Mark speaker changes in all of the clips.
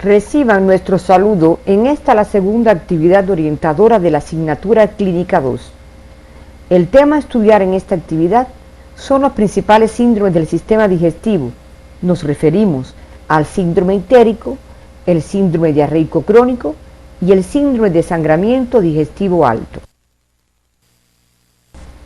Speaker 1: Reciban nuestro saludo en esta la segunda actividad orientadora de la asignatura Clínica 2. El tema a estudiar en esta actividad son los principales síndromes del sistema digestivo. Nos referimos al síndrome ictérico, el síndrome diarreico crónico y el síndrome de sangramiento digestivo alto.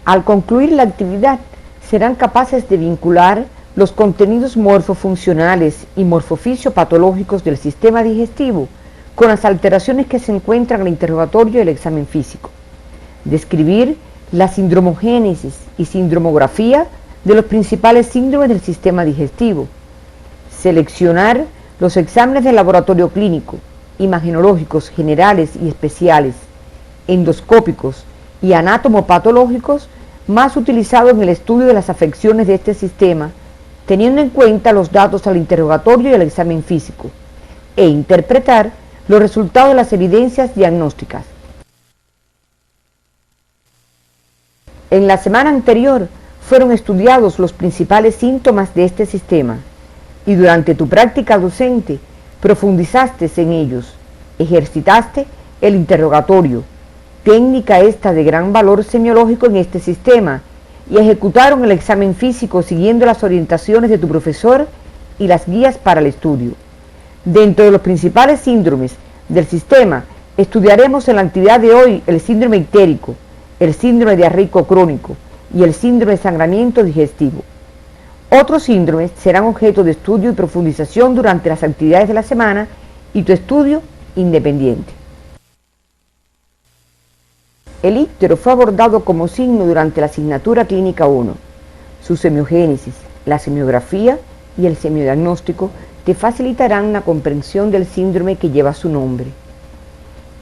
Speaker 1: Al concluir la actividad, serán capaces de vincular los contenidos morfofuncionales y morfofisiopatológicos del sistema digestivo con las alteraciones que se encuentran en el interrogatorio y el examen físico. Describir la sindromogénesis y sindromografía de los principales síndromes del sistema digestivo. Seleccionar los exámenes de laboratorio clínico, imagenológicos generales y especiales, endoscópicos y anatomopatológicos más utilizados en el estudio de las afecciones de este sistema, teniendo en cuenta los datos al interrogatorio y al examen físico, e interpretar los resultados de las evidencias diagnósticas. En la semana anterior fueron estudiados los principales síntomas de este sistema y durante tu práctica docente profundizaste en ellos, ejercitaste el interrogatorio, técnica esta de gran valor semiológico en este sistema, y ejecutaron el examen físico siguiendo las orientaciones de tu profesor y las guías para el estudio. Dentro de los principales síndromes del sistema, estudiaremos en la actividad de hoy el síndrome ictérico, el síndrome diarreico crónico y el síndrome de sangramiento digestivo. Otros síndromes serán objeto de estudio y profundización durante las actividades de la semana y tu estudio independiente. El íctero fue abordado como signo durante la asignatura Clínica 1. Su semiogénesis, la semiografía y el semiodiagnóstico te facilitarán la comprensión del síndrome que lleva su nombre.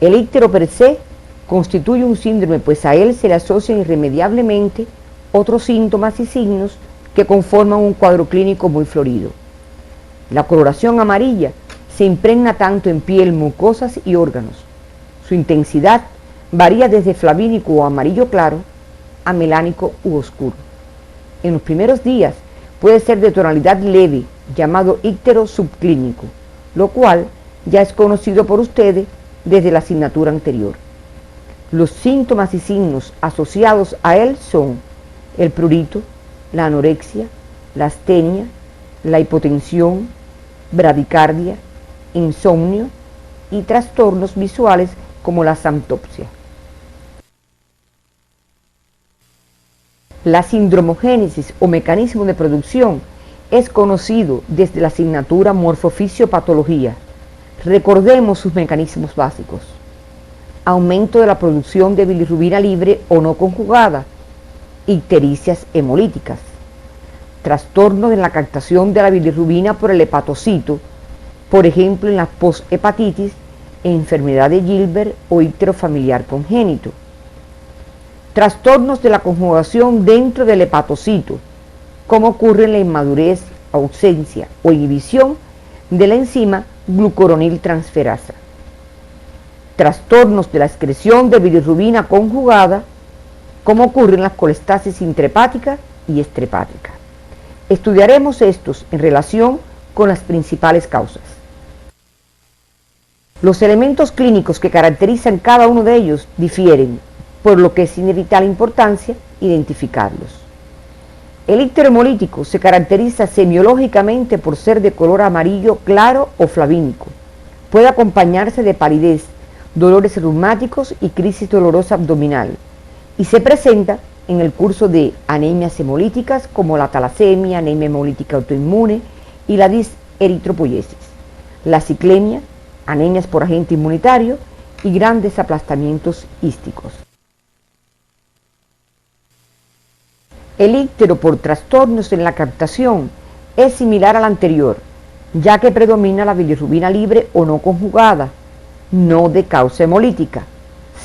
Speaker 1: El íctero per se constituye un síndrome, pues a él se le asocian irremediablemente otros síntomas y signos que conforman un cuadro clínico muy florido. La coloración amarilla se impregna tanto en piel, mucosas y órganos. Su intensidad varía desde flavínico o amarillo claro a melánico u oscuro. En los primeros días puede ser de tonalidad leve, llamado íctero subclínico, lo cual ya es conocido por ustedes desde la asignatura anterior. Los síntomas y signos asociados a él son el prurito, la anorexia, la astenia, la hipotensión, bradicardia, insomnio y trastornos visuales como la xanthopsia. La sindromogénesis o mecanismo de producción es conocido desde la asignatura morfofisiopatología. Recordemos sus mecanismos básicos: aumento de la producción de bilirrubina libre o no conjugada, ictericias hemolíticas, trastorno de la captación de la bilirrubina por el hepatocito, por ejemplo en la poshepatitis, enfermedad de Gilbert o íctero familiar congénito. Trastornos de la conjugación dentro del hepatocito, como ocurre en la inmadurez, ausencia o inhibición de la enzima glucuroniltransferasa. Trastornos de la excreción de bilirrubina conjugada, como ocurre en la colestasis intrahepática y extrahepática. Estudiaremos estos en relación con las principales causas. Los elementos clínicos que caracterizan cada uno de ellos difieren, por lo que es de vital importancia identificarlos. El íctero hemolítico se caracteriza semiológicamente por ser de color amarillo claro o flavínico. Puede acompañarse de palidez, dolores reumáticos y crisis dolorosa abdominal, y se presenta en el curso de anemias hemolíticas como la talasemia, anemia hemolítica autoinmune y la diseritropoiesis, la ciclemia, anemias por agente inmunitario y grandes aplastamientos ísticos. El íctero por trastornos en la captación es similar al anterior, ya que predomina la bilirrubina libre o no conjugada, no de causa hemolítica.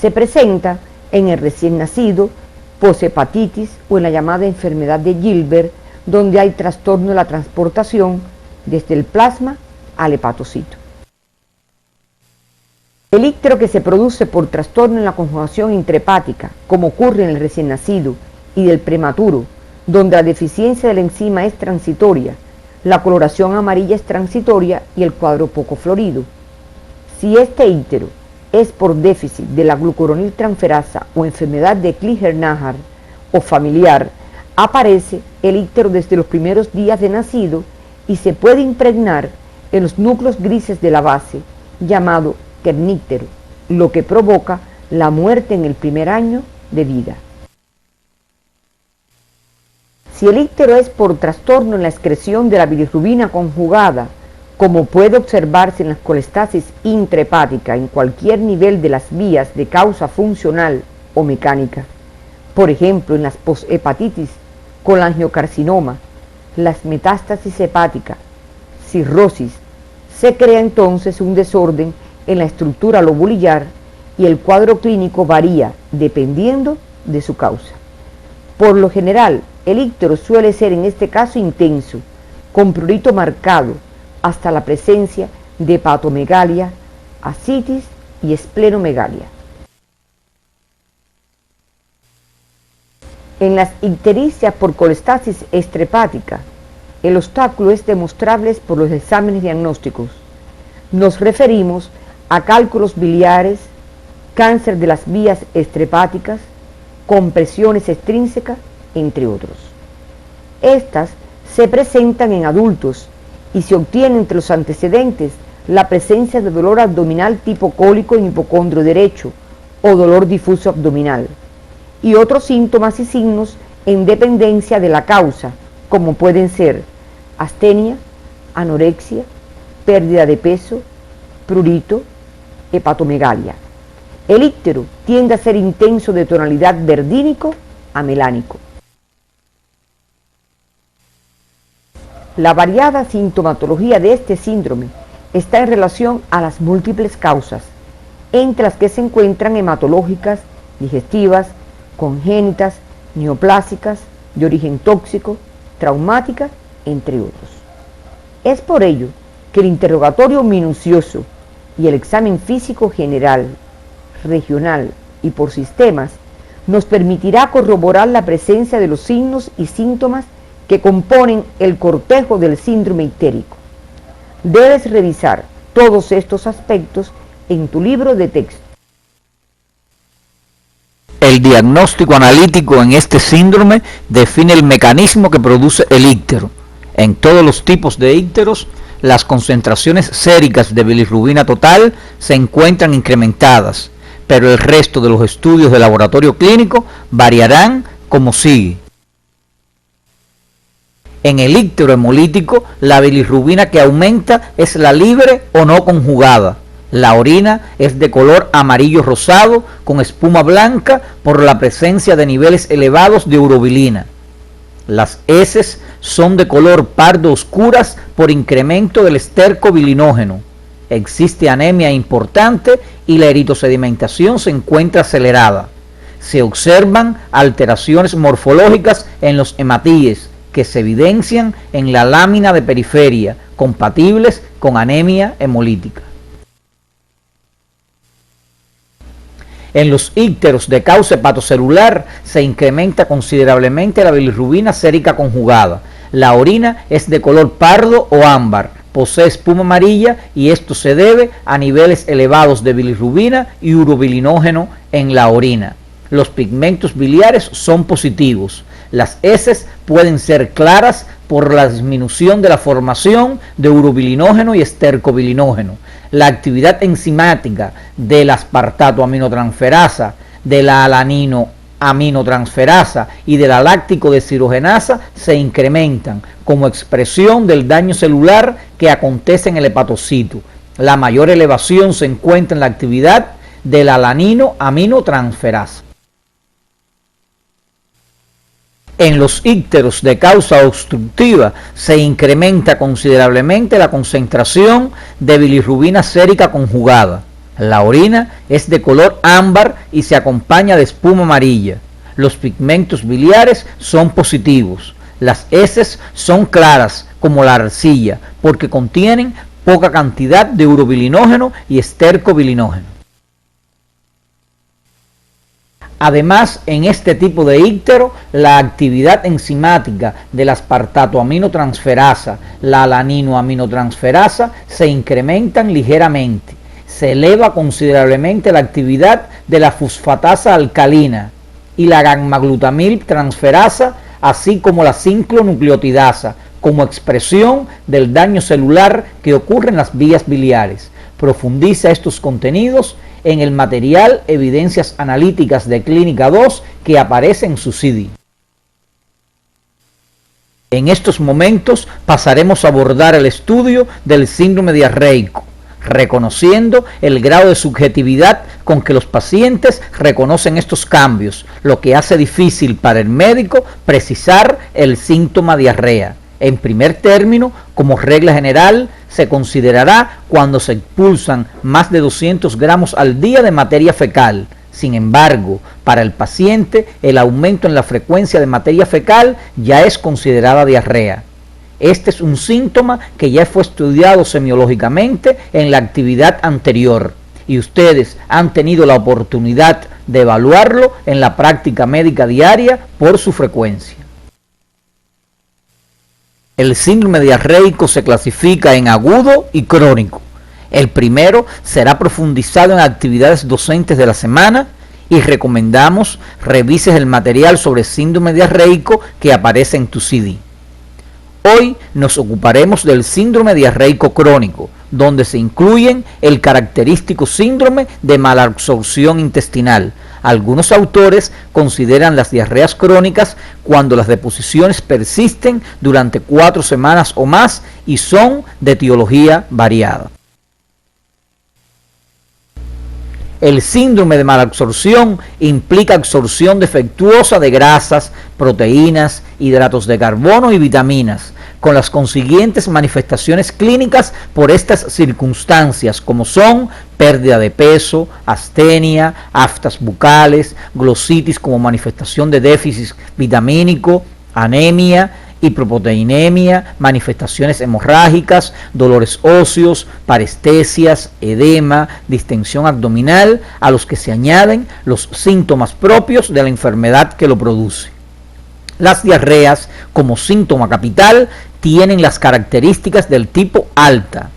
Speaker 1: Se presenta en el recién nacido, poshepatitis o en la llamada enfermedad de Gilbert, donde hay trastorno de la transportación desde el plasma al hepatocito. El íctero que se produce por trastorno en la conjugación intrahepática, como ocurre en el recién nacido y del prematuro, donde la deficiencia de la enzima es transitoria, la coloración amarilla es transitoria y el cuadro poco florido. Si este íctero es por déficit de la glucuroniltransferasa o enfermedad de Klinger-Najar o familiar, aparece el íctero desde los primeros días de nacido y se puede impregnar en los núcleos grises de la base, llamado kerníctero, lo que provoca la muerte en el primer año de vida. Si el íctero es por trastorno en la excreción de la bilirrubina conjugada, como puede observarse en la colestasis intrahepática en cualquier nivel de las vías de causa funcional o mecánica, por ejemplo en las poshepatitis, colangiocarcinoma, las metástasis hepáticas, cirrosis, se crea entonces un desorden en la estructura lobulillar y el cuadro clínico varía dependiendo de su causa. Por lo general, el íctero suele ser en este caso intenso, con prurito marcado, hasta la presencia de hepatomegalia, ascitis y esplenomegalia. En las ictericias por colestasis extrahepática, el obstáculo es demostrable por los exámenes diagnósticos. Nos referimos a cálculos biliares, cáncer de las vías extrahepáticas, compresiones extrínsecas, entre otros. Estas se presentan en adultos y se obtiene entre los antecedentes la presencia de dolor abdominal tipo cólico en hipocondrio derecho o dolor difuso abdominal y otros síntomas y signos en dependencia de la causa, como pueden ser astenia, anorexia, pérdida de peso, prurito, hepatomegalia. El íctero tiende a ser intenso de tonalidad verdínico a melánico. La variada sintomatología de este síndrome está en relación a las múltiples causas, entre las que se encuentran hematológicas, digestivas, congénitas, neoplásicas, de origen tóxico, traumáticas, entre otros. Es por ello que el interrogatorio minucioso y el examen físico general, regional y por sistemas nos permitirá corroborar la presencia de los signos y síntomas que componen el cortejo del síndrome ictérico. Debes revisar todos estos aspectos en tu libro de texto.
Speaker 2: El diagnóstico analítico en este síndrome define el mecanismo que produce el íctero. En todos los tipos de ícteros, las concentraciones séricas de bilirrubina total se encuentran incrementadas, pero el resto de los estudios de laboratorio clínico variarán como sigue. En el íctero hemolítico, la bilirrubina que aumenta es la libre o no conjugada. La orina es de color amarillo rosado con espuma blanca por la presencia de niveles elevados de urobilina. Las heces son de color pardo oscuras por incremento del esterco bilinógeno. Existe anemia importante y la eritrosedimentación se encuentra acelerada. Se observan alteraciones morfológicas en los hematíes que se evidencian en la lámina de periferia, compatibles con anemia hemolítica. En los ícteros de causa hepatocelular se incrementa considerablemente la bilirrubina sérica conjugada. La orina es de color pardo o ámbar, posee espuma amarilla y esto se debe a niveles elevados de bilirrubina y urobilinógeno en la orina. Los pigmentos biliares son positivos. Las heces pueden ser claras por la disminución de la formación de urobilinógeno y estercobilinógeno. La actividad enzimática del aspartato aminotransferasa, de la alanino aminotransferasa y de la láctico deshidrogenasa se incrementan como expresión del daño celular que acontece en el hepatocito. La mayor elevación se encuentra en la actividad de la alanino aminotransferasa. En los ícteros de causa obstructiva se incrementa considerablemente la concentración de bilirrubina sérica conjugada. La orina es de color ámbar y se acompaña de espuma amarilla. Los pigmentos biliares son positivos. Las heces son claras como la arcilla porque contienen poca cantidad de urobilinógeno y estercobilinógeno. Además, en este tipo de íctero, la actividad enzimática del aspartato aminotransferasa, la alanino aminotransferasa, se incrementan ligeramente. se eleva considerablemente la actividad de la fosfatasa alcalina y la gamma-glutamil transferasa, así como la ciclonucleotidasa, como expresión del daño celular que ocurre en las vías biliares. Profundiza estos contenidos en el material Evidencias Analíticas de Clínica 2 que aparece en su CD. En estos momentos pasaremos a abordar el estudio del síndrome diarreico, reconociendo el grado de subjetividad con que los pacientes reconocen estos cambios, lo que hace difícil para el médico precisar el síntoma diarrea. En primer término, como regla general, se considerará cuando se expulsan más de 200 gramos al día de materia fecal. Sin embargo, para el paciente, el aumento en la frecuencia de materia fecal ya es considerada diarrea. Este es un síntoma que ya fue estudiado semiológicamente en la actividad anterior y ustedes han tenido la oportunidad de evaluarlo en la práctica médica diaria por su frecuencia. El síndrome diarreico se clasifica en agudo y crónico. El primero será profundizado en actividades docentes de la semana y recomendamos revises el material sobre síndrome diarreico que aparece en tu CD. Hoy nos ocuparemos del síndrome diarreico crónico, donde se incluyen el característico síndrome de malabsorción intestinal. Algunos autores consideran las diarreas crónicas cuando las deposiciones persisten durante 4 semanas o más y son de etiología variada. El síndrome de malabsorción implica absorción defectuosa de grasas, proteínas, hidratos de carbono y vitaminas, con las consiguientes manifestaciones clínicas por estas circunstancias, como son pérdida de peso, astenia, aftas bucales, glositis como manifestación de déficit vitamínico, anemia, hipoproteinemia, manifestaciones hemorrágicas, dolores óseos, parestesias, edema, distensión abdominal, a los que se añaden los síntomas propios de la enfermedad que lo produce. Las diarreas, como síntoma capital, tienen las características del tipo alta,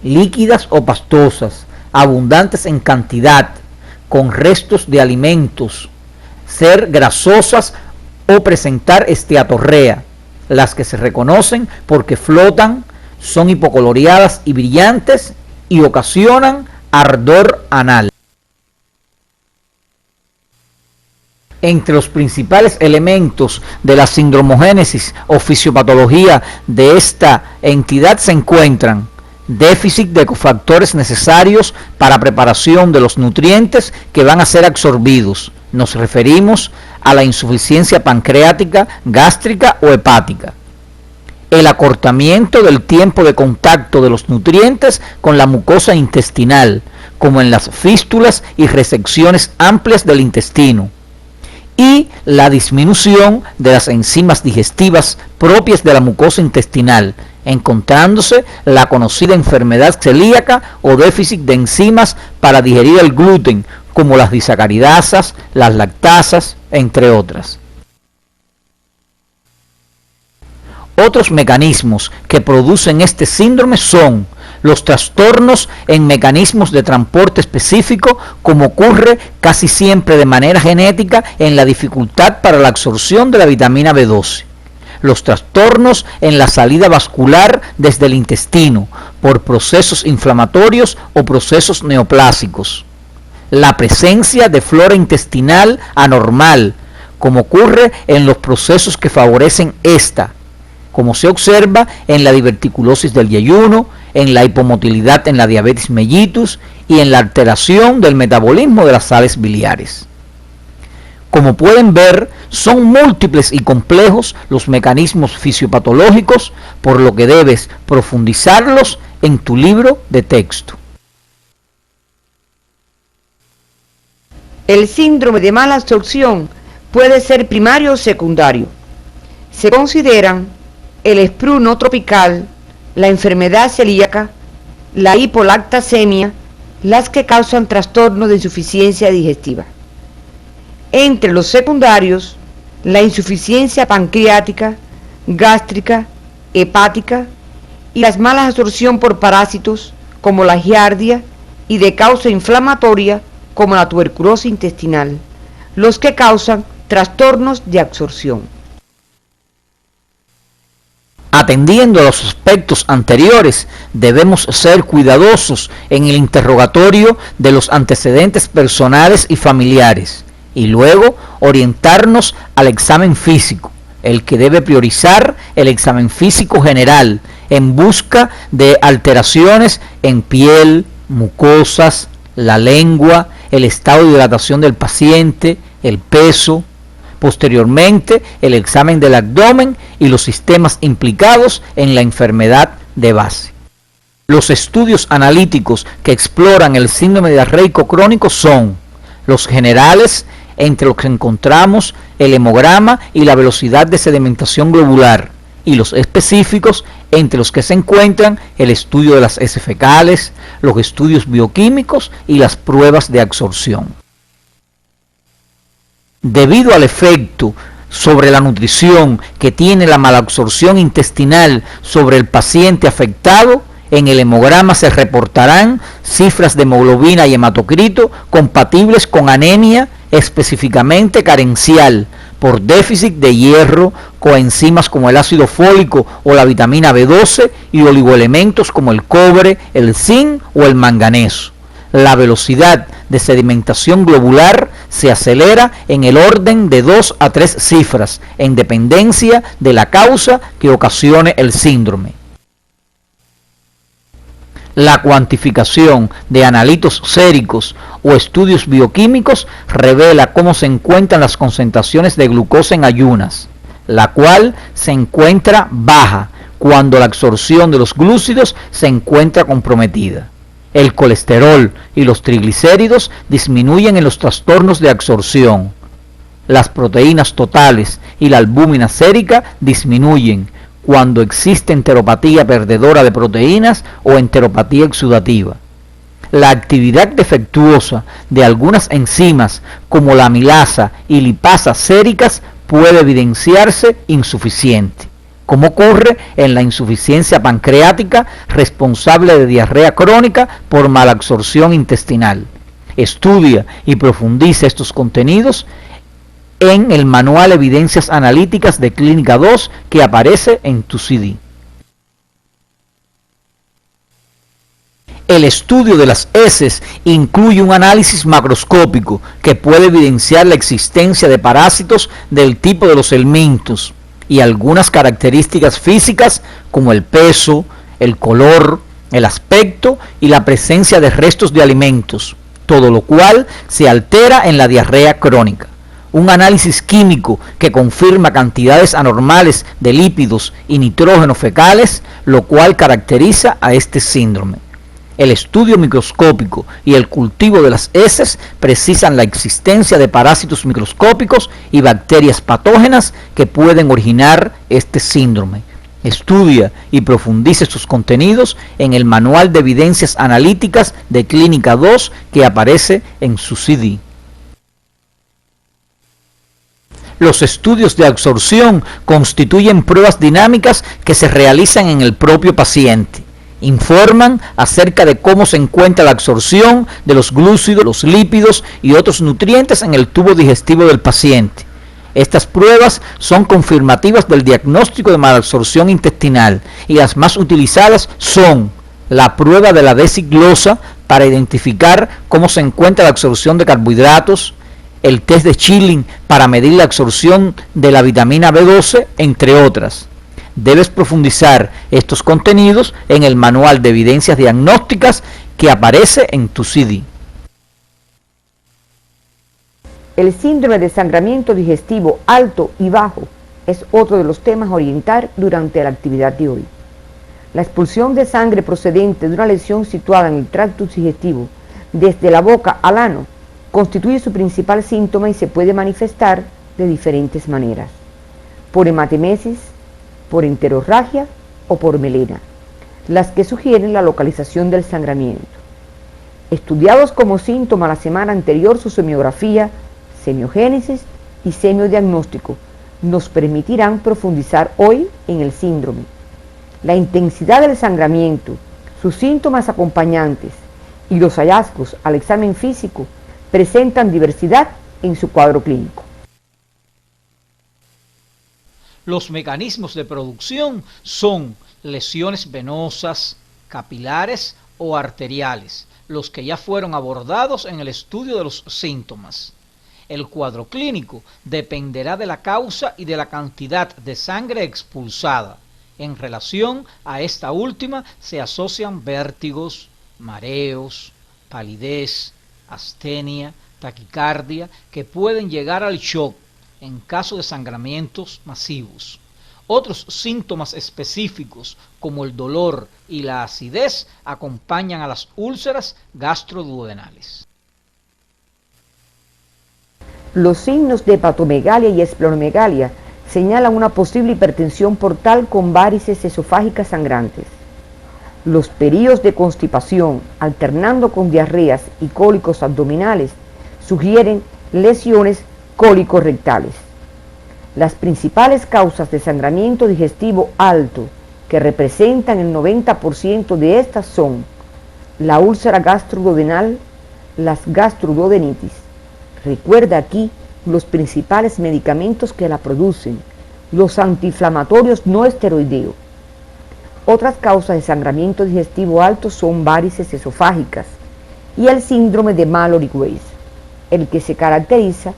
Speaker 2: líquidas o pastosas, abundantes en cantidad, con restos de alimentos, ser grasosas o presentar esteatorrea. Las que se reconocen porque flotan, son hipocoloreadas y brillantes y ocasionan ardor anal. Entre los principales elementos de la sindromogénesis o fisiopatología de esta entidad se encuentran déficit de cofactores necesarios para preparación de los nutrientes que van a ser absorbidos. Nos referimos a la insuficiencia pancreática, gástrica o hepática. El acortamiento del tiempo de contacto de los nutrientes con la mucosa intestinal, como en las fístulas y resecciones amplias del intestino. Y la disminución de las enzimas digestivas propias de la mucosa intestinal, encontrándose la conocida enfermedad celíaca o déficit de enzimas para digerir el gluten, como las disacaridasas, las lactasas, entre otras. Otros mecanismos que producen este síndrome son los trastornos en mecanismos de transporte específico, como ocurre casi siempre de manera genética en la dificultad para la absorción de la vitamina B12. Los trastornos en la salida vascular desde el intestino por procesos inflamatorios o procesos neoplásicos. La presencia de flora intestinal anormal, como ocurre en los procesos que favorecen esta, como se observa en la diverticulosis del yeyuno, en la hipomotilidad en la diabetes mellitus y en la alteración del metabolismo de las sales biliares. Como pueden ver, son múltiples y complejos los mecanismos fisiopatológicos, por lo que debes profundizarlos en tu libro de texto.
Speaker 1: El síndrome de mala absorción puede ser primario o secundario. Se consideran el sprue no tropical, la enfermedad celíaca, la hipolactasemia, las que causan trastornos de insuficiencia digestiva. Entre los secundarios, la insuficiencia pancreática, gástrica, hepática y las malas absorción por parásitos como la giardia y de causa inflamatoria como la tuberculosis intestinal, los que causan trastornos de absorción.
Speaker 2: Atendiendo a los aspectos anteriores, debemos ser cuidadosos en el interrogatorio de los antecedentes personales y familiares, y luego orientarnos al examen físico, el que debe priorizar el examen físico general en busca de alteraciones en piel, mucosas, la lengua, el estado de hidratación del paciente, el peso. Posteriormente, el examen del abdomen y los sistemas implicados en la enfermedad de base. Los estudios analíticos que exploran el síndrome diarreico crónico son los generales, entre los que encontramos el hemograma y la velocidad de sedimentación globular, y los específicos, entre los que se encuentran el estudio de las heces fecales, los estudios bioquímicos y las pruebas de absorción. Debido al efecto sobre la nutrición que tiene la malabsorción intestinal sobre el paciente afectado, en el hemograma se reportarán cifras de hemoglobina y hematocrito compatibles con anemia específicamente carencial por déficit de hierro, coenzimas como el ácido fólico o la vitamina B12 y oligoelementos como el cobre, el zinc o el manganeso. La velocidad de sedimentación globular se acelera en el orden de 2 a 3 cifras, en dependencia de la causa que ocasione el síndrome. La cuantificación de analitos séricos o estudios bioquímicos revela cómo se encuentran las concentraciones de glucosa en ayunas, la cual se encuentra baja cuando la absorción de los glúcidos se encuentra comprometida. El colesterol y los triglicéridos disminuyen en los trastornos de absorción. Las proteínas totales y la albúmina sérica disminuyen cuando existe enteropatía perdedora de proteínas o enteropatía exudativa. La actividad defectuosa de algunas enzimas como la amilasa y lipasa séricas puede evidenciarse insuficiente, como ocurre en la insuficiencia pancreática responsable de diarrea crónica por malabsorción intestinal. Estudia y profundiza estos contenidos en el Manual Evidencias Analíticas de Clínica 2 que aparece en tu CD. El estudio de las heces incluye un análisis macroscópico que puede evidenciar la existencia de parásitos del tipo de los helminthus y algunas características físicas como el peso, el color, el aspecto y la presencia de restos de alimentos, todo lo cual se altera en la diarrea crónica. Un análisis químico que confirma cantidades anormales de lípidos y nitrógeno fecales, lo cual caracteriza a este síndrome. El estudio microscópico y el cultivo de las heces precisan la existencia de parásitos microscópicos y bacterias patógenas que pueden originar este síndrome. Estudia y profundice sus contenidos en el Manual de Evidencias Analíticas de Clínica 2 que aparece en su CD. Los estudios de absorción constituyen pruebas dinámicas que se realizan en el propio paciente. Informan acerca de cómo se encuentra la absorción de los glúcidos, los lípidos y otros nutrientes en el tubo digestivo del paciente. Estas pruebas son confirmativas del diagnóstico de malabsorción intestinal y las más utilizadas son la prueba de la desiglosa para identificar cómo se encuentra la absorción de carbohidratos, el test de Schilling para medir la absorción de la vitamina B12, entre otras. Debes profundizar estos contenidos en el Manual de Evidencias Diagnósticas que aparece en tu CD.
Speaker 1: El síndrome de sangramiento digestivo alto y bajo es otro de los temas a orientar durante la actividad de hoy. La expulsión de sangre procedente de una lesión situada en el tracto digestivo desde la boca al ano constituye su principal síntoma y se puede manifestar de diferentes maneras: por hematemesis, por enterorragia o por melena, las que sugieren la localización del sangramiento. Estudiados como síntoma la semana anterior su semiografía, semiogénesis y semiodiagnóstico, nos permitirán profundizar hoy en el síndrome. La intensidad del sangramiento, sus síntomas acompañantes y los hallazgos al examen físico presentan diversidad en su cuadro clínico.
Speaker 2: Los mecanismos de producción son lesiones venosas, capilares o arteriales, los que ya fueron abordados en el estudio de los síntomas. El cuadro clínico dependerá de la causa y de la cantidad de sangre expulsada. En relación a esta última se asocian vértigos, mareos, palidez, astenia, taquicardia, que pueden llegar al shock en caso de sangramientos masivos. Otros síntomas específicos, como el dolor y la acidez, acompañan a las úlceras gastroduodenales.
Speaker 1: Los signos de hepatomegalia y esplenomegalia señalan una posible hipertensión portal con varices esofágicas sangrantes. Los periodos de constipación, alternando con diarreas y cólicos abdominales, sugieren lesiones cólico-rectales. Las principales causas de sangramiento digestivo alto, que representan el 90% de estas, son la úlcera gastroduodenal, las gastroduodenitis. Recuerda aquí los principales medicamentos que la producen, los antiinflamatorios no esteroideos. Otras causas de sangramiento digestivo alto son varices esofágicas y el síndrome de Mallory-Weiss, el que se caracteriza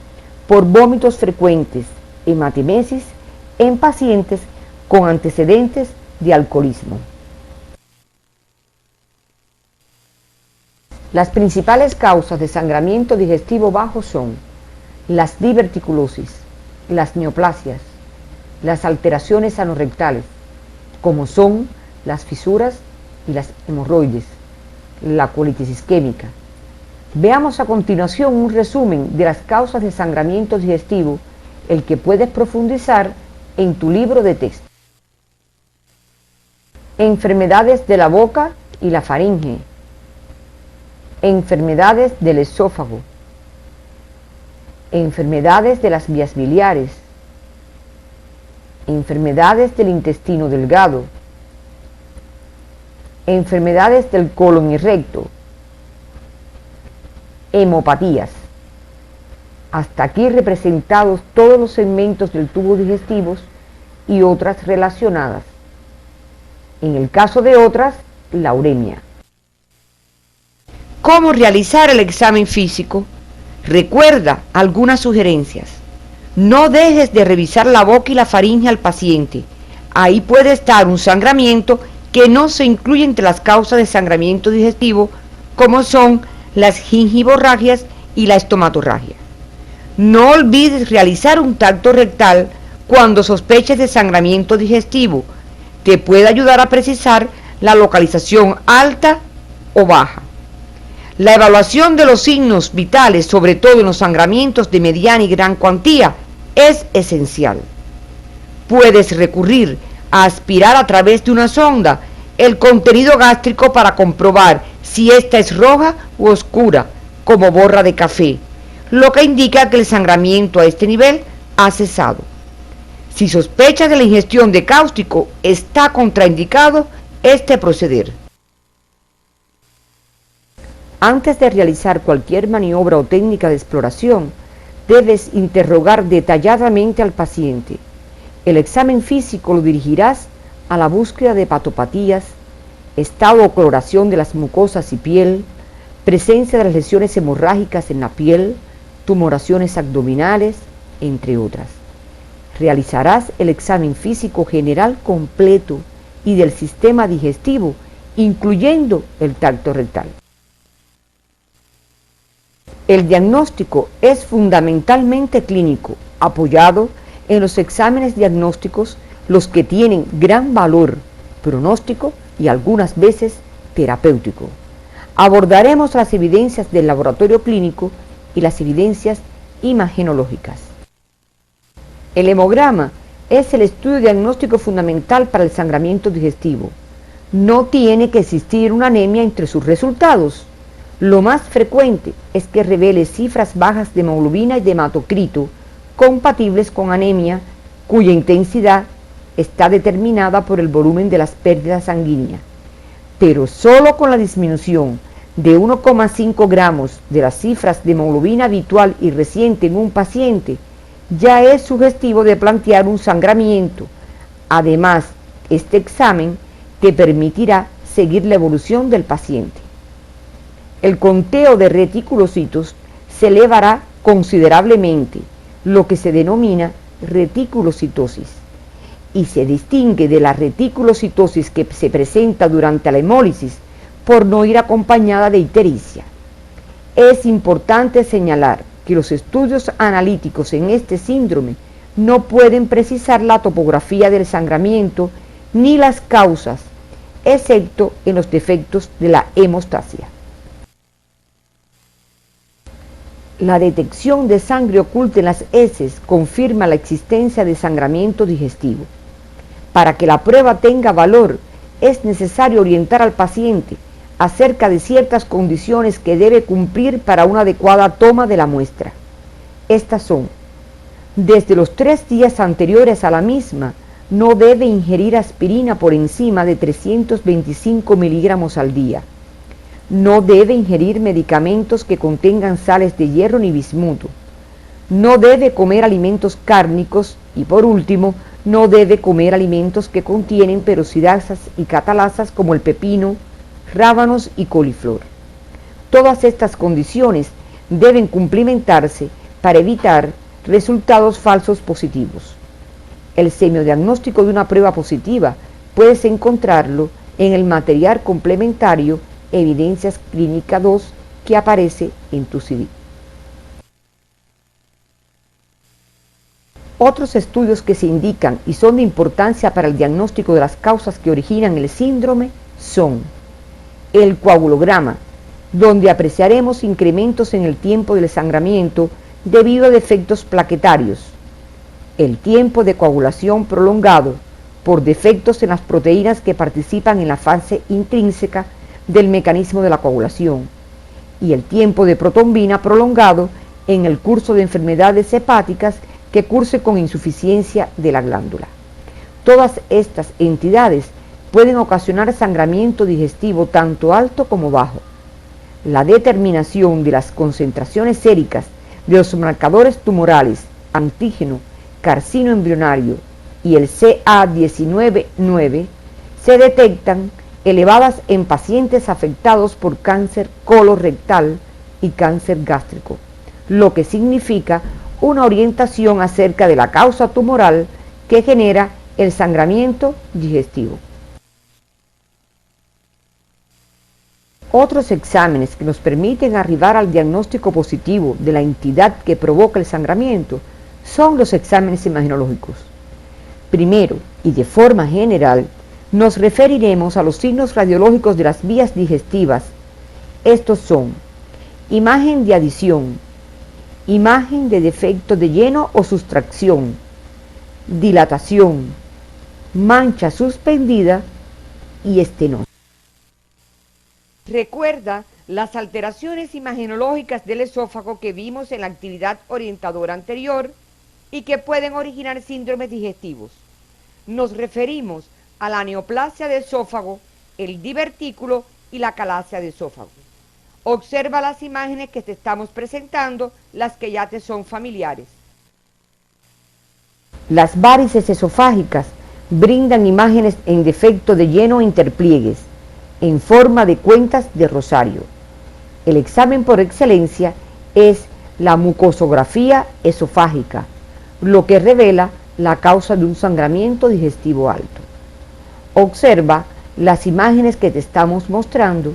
Speaker 1: por vómitos frecuentes, hematemesis en pacientes con antecedentes de alcoholismo. Las principales causas de sangramiento digestivo bajo son las diverticulosis, las neoplasias, las alteraciones anorrectales, como son las fisuras y las hemorroides, la colitis isquémica. Veamos a continuación un resumen de las causas de sangramiento digestivo, el que puedes profundizar en tu libro de texto. Enfermedades de la boca y la faringe, enfermedades del esófago, enfermedades de las vías biliares, enfermedades del intestino delgado, enfermedades del colon y recto, hemopatías. Hasta aquí representados todos los segmentos del tubo digestivo y otras relacionadas. En el caso de otras, la uremia. ¿Cómo realizar el examen físico? Recuerda algunas sugerencias. No dejes de revisar la boca y la faringe al paciente. Ahí puede estar un sangramiento que no se incluye entre las causas de sangramiento digestivo, como son las gingivorragias y la estomatorragia. No olvides realizar un tacto rectal cuando sospeches de sangramiento digestivo. Te puede ayudar a precisar la localización alta o baja. La evaluación de los signos vitales, sobre todo en los sangramientos de mediana y gran cuantía, es esencial. Puedes recurrir a aspirar a través de una sonda el contenido gástrico para comprobar si ésta es roja u oscura, como borra de café, lo que indica que el sangramiento a este nivel ha cesado. Si sospechas de la ingestión de cáustico, está contraindicado este proceder. Antes de realizar cualquier maniobra o técnica de exploración, debes interrogar detalladamente al paciente. El examen físico lo dirigirás a la búsqueda de hepatopatías, estado o coloración de las mucosas y piel, presencia de las lesiones hemorrágicas en la piel, tumoraciones abdominales, entre otras. Realizarás el examen físico general completo y del sistema digestivo, incluyendo el tracto rectal. El diagnóstico es fundamentalmente clínico, apoyado en los exámenes diagnósticos, los que tienen gran valor pronóstico y algunas veces terapéutico. Abordaremos las evidencias del laboratorio clínico y las evidencias imagenológicas. El hemograma es el estudio diagnóstico fundamental para el sangramiento digestivo. No tiene que existir una anemia entre sus resultados. Lo más frecuente es que revele cifras bajas de hemoglobina y de hematocrito compatibles con anemia, cuya intensidad está determinada por el volumen de las pérdidas sanguíneas, pero solo con la disminución de 1,5 gramos de las cifras de hemoglobina habitual y reciente en un paciente, ya es sugestivo de plantear un sangramiento. Además, este examen te permitirá seguir la evolución del paciente. El conteo de reticulocitos se elevará considerablemente, lo que se denomina reticulocitosis, y se distingue de la reticulocitosis que se presenta durante la hemólisis por no ir acompañada de ictericia. Es importante señalar que los estudios analíticos en este síndrome no pueden precisar la topografía del sangramiento ni las causas, excepto en los defectos de la hemostasia. La detección de sangre oculta en las heces confirma la existencia de sangramiento digestivo. Para que la prueba tenga valor, es necesario orientar al paciente acerca de ciertas condiciones que debe cumplir para una adecuada toma de la muestra. Estas son: desde los 3 días anteriores a la misma, no debe ingerir aspirina por encima de 325 miligramos al día. No debe ingerir medicamentos que contengan sales de hierro ni bismuto. No debe comer alimentos cárnicos y, por último, no debe comer alimentos que contienen peroxidasas y catalasas como el pepino, rábanos y coliflor. Todas estas condiciones deben cumplimentarse para evitar resultados falsos positivos. El semiodiagnóstico de una prueba positiva puedes encontrarlo en el material complementario Evidencias Clínica 2 que aparece en tu CD. Otros estudios que se indican y son de importancia para el diagnóstico de las causas que originan el síndrome son el coagulograma, donde apreciaremos incrementos en el tiempo del sangramiento debido a defectos plaquetarios, el tiempo de coagulación prolongado por defectos en las proteínas que participan en la fase intrínseca del mecanismo de la coagulación, y el tiempo de protrombina prolongado en el curso de enfermedades hepáticas que curse con insuficiencia de la glándula. Todas estas entidades pueden ocasionar sangramiento digestivo tanto alto como bajo. La determinación de las concentraciones séricas de los marcadores tumorales, antígeno, carcino embrionario y el CA19-9 se detectan elevadas en pacientes afectados por cáncer colorectal y cáncer gástrico, lo que significa una orientación acerca de la causa tumoral que genera el sangramiento digestivo. Otros exámenes que nos permiten arribar al diagnóstico positivo de la entidad que provoca el sangramiento son los exámenes imagenológicos. Primero, y de forma general, nos referiremos a los signos radiológicos de las vías digestivas. Estos son: imagen de adición, imagen de defecto de lleno o sustracción, dilatación, mancha suspendida y estenosis. Recuerda las alteraciones imagenológicas del esófago que vimos en la actividad orientadora anterior y que pueden originar síndromes digestivos. Nos referimos a la neoplasia de esófago, el divertículo y la calasia de esófago. Observa las imágenes que te estamos presentando, las que ya te son familiares. Las varices esofágicas brindan imágenes en defecto de lleno e interpliegues, en forma de cuentas de rosario. El examen por excelencia es la mucosografía esofágica, lo que revela la causa de un sangramiento digestivo alto. Observa las imágenes que te estamos mostrando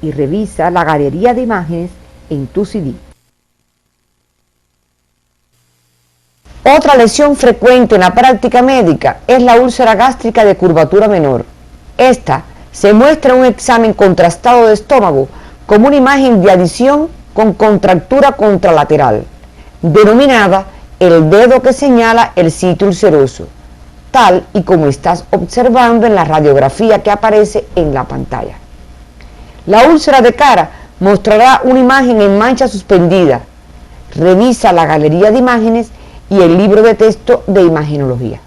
Speaker 1: y revisa la galería de imágenes en tu CD. Otra lesión frecuente en la práctica médica es la úlcera gástrica de curvatura menor. Esta se muestra en un examen contrastado de estómago como una imagen de adición con contractura contralateral, denominada el dedo que señala el sitio ulceroso, tal y como estás observando en la radiografía que aparece en la pantalla. La úlcera de cara mostrará una imagen en mancha suspendida. Revisa la galería de imágenes y el libro de texto de imagenología.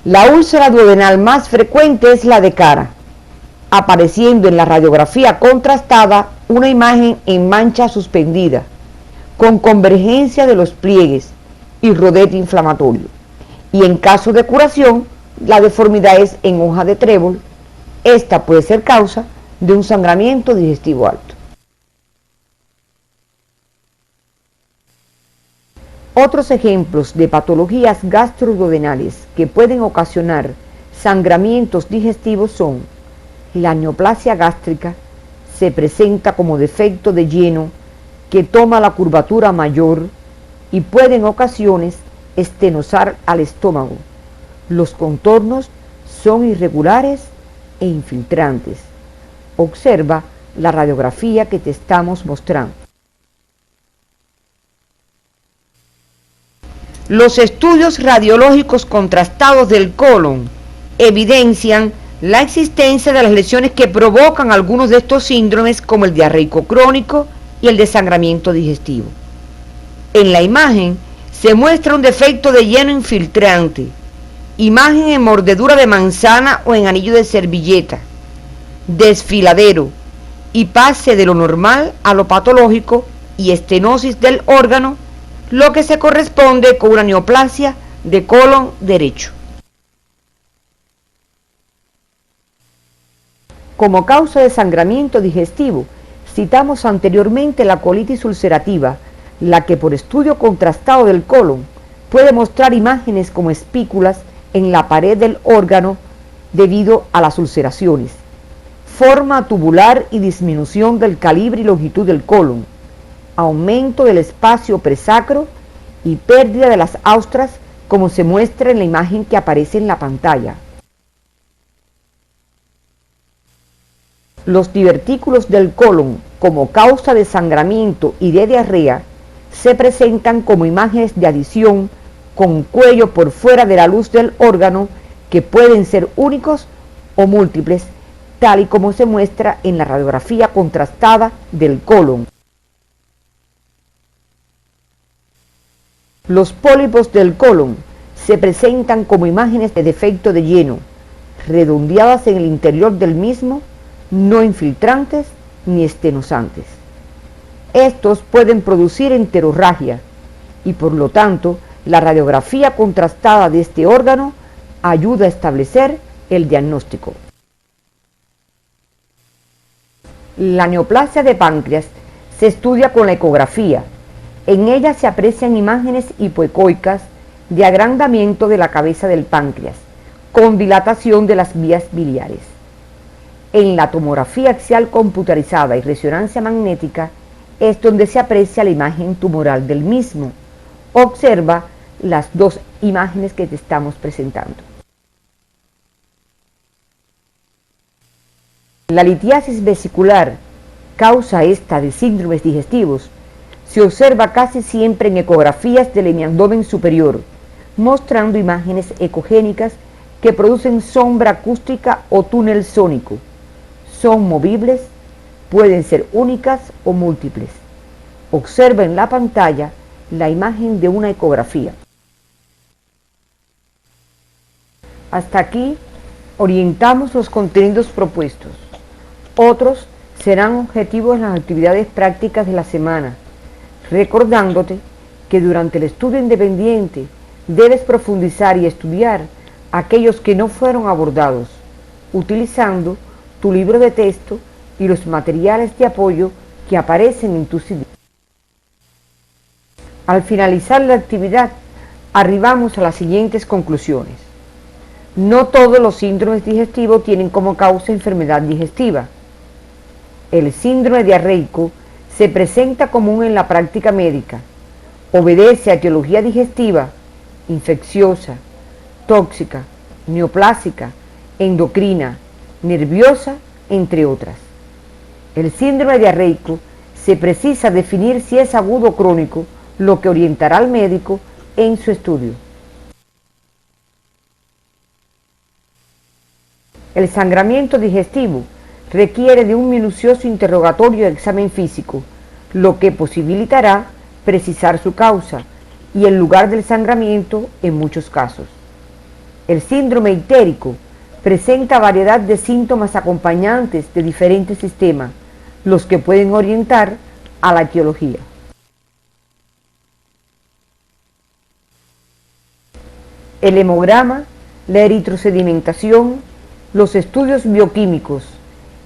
Speaker 1: La úlcera duodenal más frecuente es la de cara. apareciendo en la radiografía contrastada una imagen en mancha suspendida, con convergencia de los pliegues y rodete inflamatorio. Y en caso de curación, la deformidad es en hoja de trébol. Esta puede ser causa de un sangramiento digestivo alto. Otros ejemplos de patologías gastroduodenales que pueden ocasionar sangramientos digestivos son la neoplasia gástrica, se presenta como defecto de lleno que toma la curvatura mayor y puede en ocasiones estenosar al estómago. Los contornos son irregulares e infiltrantes. Observa la radiografía que te estamos mostrando. Los estudios radiológicos contrastados del colon evidencian la existencia de las lesiones que provocan algunos de estos síndromes, como el diarreico crónico y el desangramiento digestivo. En la imagen se muestra un defecto de lleno infiltrante, imagen en mordedura de manzana o en anillo de servilleta, desfiladero y pase de lo normal a lo patológico y estenosis del órgano, lo que se corresponde con una neoplasia de colon derecho. Como causa de sangramiento digestivo, citamos anteriormente la colitis ulcerativa, la que por estudio contrastado del colon puede mostrar imágenes como espículas en la pared del órgano debido a las ulceraciones, forma tubular y disminución del calibre y longitud del colon, aumento del espacio presacro y pérdida de las austras, como se muestra en la imagen que aparece en la pantalla. Los divertículos del colon como causa de sangramiento y de diarrea se presentan como imágenes de adición con cuello por fuera de la luz del órgano, que pueden ser únicos o múltiples, tal y como se muestra en la radiografía contrastada del colon. Los pólipos del colon se presentan como imágenes de defecto de lleno, redondeadas en el interior del mismo, no infiltrantes ni estenosantes. Estos pueden producir enterorragia y por lo tanto la radiografía contrastada de este órgano ayuda a establecer el diagnóstico. La neoplasia de páncreas se estudia con la ecografía. En ella se aprecian imágenes hipoecoicas de agrandamiento de la cabeza del páncreas, con dilatación de las vías biliares. En la tomografía axial computarizada y resonancia magnética es donde se aprecia la imagen tumoral del mismo. Observa las dos imágenes que te estamos presentando. La litiasis vesicular, causa esta de síndromes digestivos, se observa casi siempre en ecografías del hemiabdomen superior, mostrando imágenes ecogénicas que producen sombra acústica o túnel sónico. Son movibles, pueden ser únicas o múltiples. Observa en la pantalla la imagen de una ecografía. Hasta aquí orientamos los contenidos propuestos. Otros serán objetivos en las actividades prácticas de la semana, recordándote que durante el estudio independiente debes profundizar y estudiar aquellos que no fueron abordados, utilizando tu libro de texto y los materiales de apoyo que aparecen en tu CD. Al finalizar la actividad, arribamos a las siguientes conclusiones. No todos los síndromes digestivos tienen como causa enfermedad digestiva. El síndrome diarreico se presenta común en la práctica médica, obedece a etiología digestiva, infecciosa, tóxica, neoplásica, endocrina, nerviosa, entre otras. El síndrome diarreico se precisa definir si es agudo o crónico, lo que orientará al médico en su estudio. El sangramiento digestivo requiere de un minucioso interrogatorio de examen físico, lo que posibilitará precisar su causa y el lugar del sangramiento en muchos casos. El síndrome ictérico presenta variedad de síntomas acompañantes de diferentes sistemas, los que pueden orientar a la etiología. El hemograma, la eritrosedimentación, los estudios bioquímicos,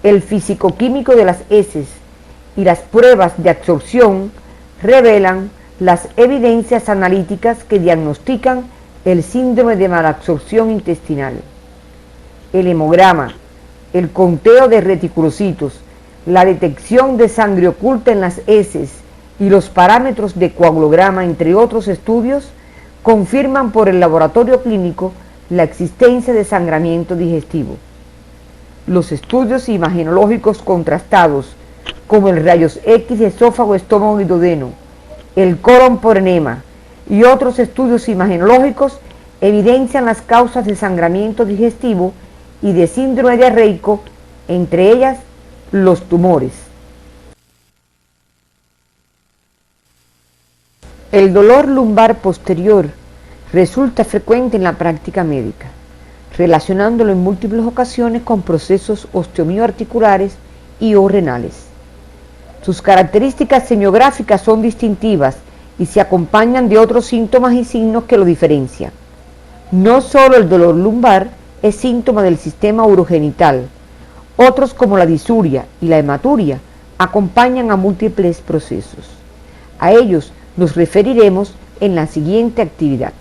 Speaker 1: el físico-químico de las heces y las pruebas de absorción revelan las evidencias analíticas que diagnostican el síndrome de malabsorción intestinal. El hemograma, el conteo de reticulocitos, la detección de sangre oculta en las heces y los parámetros de coagulograma, entre otros estudios, confirman por el laboratorio clínico la existencia de sangramiento digestivo. Los estudios imagenológicos contrastados, como el rayos X de esófago, estómago y duodeno, el colon por enema y otros estudios imagenológicos, evidencian las causas de sangramiento digestivo y de síndrome diarreico, entre ellas los tumores. El dolor lumbar posterior resulta frecuente en la práctica médica, relacionándolo en múltiples ocasiones con procesos osteomioarticulares y o renales. Sus características semiográficas son distintivas y se acompañan de otros síntomas y signos que lo diferencian. No solo el dolor lumbar es síntoma del sistema urogenital, otros como la disuria y la hematuria acompañan a múltiples procesos. A ellos nos referiremos en la siguiente actividad.